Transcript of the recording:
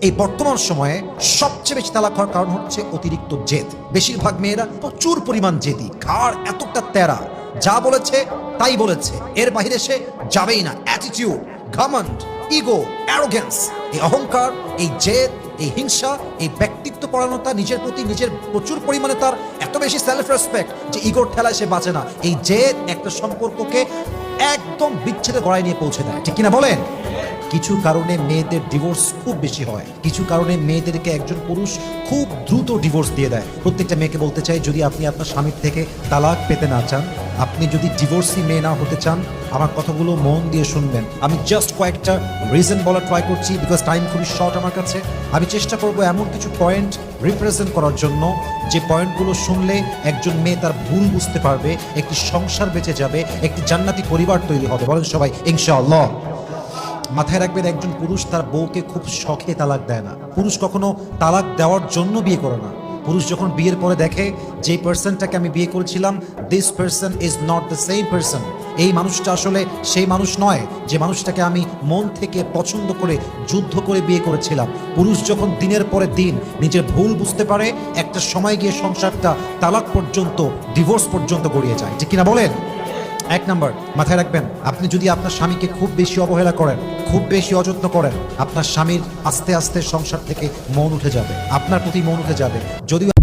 এই বর্তমান সময়ে সবচেয়ে বেশি তালাক হওয়ার কারণ হচ্ছে অতিরিক্ত জেদ। বেশিরভাগ মেয়েরা প্রচুর পরিমাণ জেদি, ঘাড় এতটা তেরা, যা বলেছে তাই বলেছে, এর বাইরে সে যাবেই না। অ্যাটিটিউড, ঘমন্ড, ইগো, অ্যারোগেন্স, এই অহংকার, এই জেদ, এই হিংসা, এই ব্যক্তিত্ব পরায়ণতা, নিজের প্রতি নিজের প্রচুর পরিমাণে তার এত বেশি সেলফ রেসপেক্ট যে ইগোর ঠেলায় সে বাঁচে না। এই জেদ একটা সম্পর্ককে একদম বিচ্ছেদে গড়ায় নিয়ে পৌঁছে দেয়, ঠিক কিনা বলেন? কিছু কারণে মেয়েদের ডিভোর্স খুব বেশি হয়, কিছু কারণে মেয়েদেরকে একজন পুরুষ খুব দ্রুত ডিভোর্স দিয়ে দেয়। প্রত্যেকটা মেয়েকে বলতে চাই, যদি আপনি আপনার স্বামীর থেকে তালাক পেতে না চান, আপনি যদি ডিভোর্সি মেয়ে না হতে চান, আমার কথাগুলো মন দিয়ে শুনবেন। আমি জাস্ট কয়েকটা রিজন বলা ট্রাই করছি, বিকজ টাইম খুবই শর্ট আমার কাছে। আমি চেষ্টা করব এমন কিছু পয়েন্ট রিপ্রেজেন্ট করার জন্য যে পয়েন্টগুলো শুনলে একজন মেয়ে তার ভুল বুঝতে পারবে, একটি সংসার বেঁচে যাবে, একটি জান্নাতি পরিবার তৈরি হবে। বলেন সবাই ইনশাআল্লাহ। মাথায় রাখবেন, একজন পুরুষ তার বউকে খুব শখে তালাক দেয় না। পুরুষ কখনো তালাক দেওয়ার জন্য বিয়ে করে না। পুরুষ যখন বিয়ের পরে দেখে যে পার্সনটাকে আমি বিয়ে করেছিলাম, this person is not the same person, এই মানুষটা আসলে সেই মানুষ নয় যে মানুষটাকে আমি মন থেকে পছন্দ করে যুদ্ধ করে বিয়ে করেছিলাম। পুরুষ যখন দিনের পরে দিন নিজের ভুল বুঝতে পারে, একটা সময় গিয়ে সংসারটা তালাক পর্যন্ত, ডিভোর্স পর্যন্ত গড়িয়ে যায়, ঠিক কিনা বলেন? এক নাম্বার মাথায় রাখবেন, আপনি যদি আপনার স্বামীকে খুব বেশি অবহেলা করেন, খুব বেশি অযত্ন করেন, আপনার স্বামীর আস্তে আস্তে সংসার থেকে মন উঠে যাবে, আপনার প্রতি মন উঠে যাবে। যদিও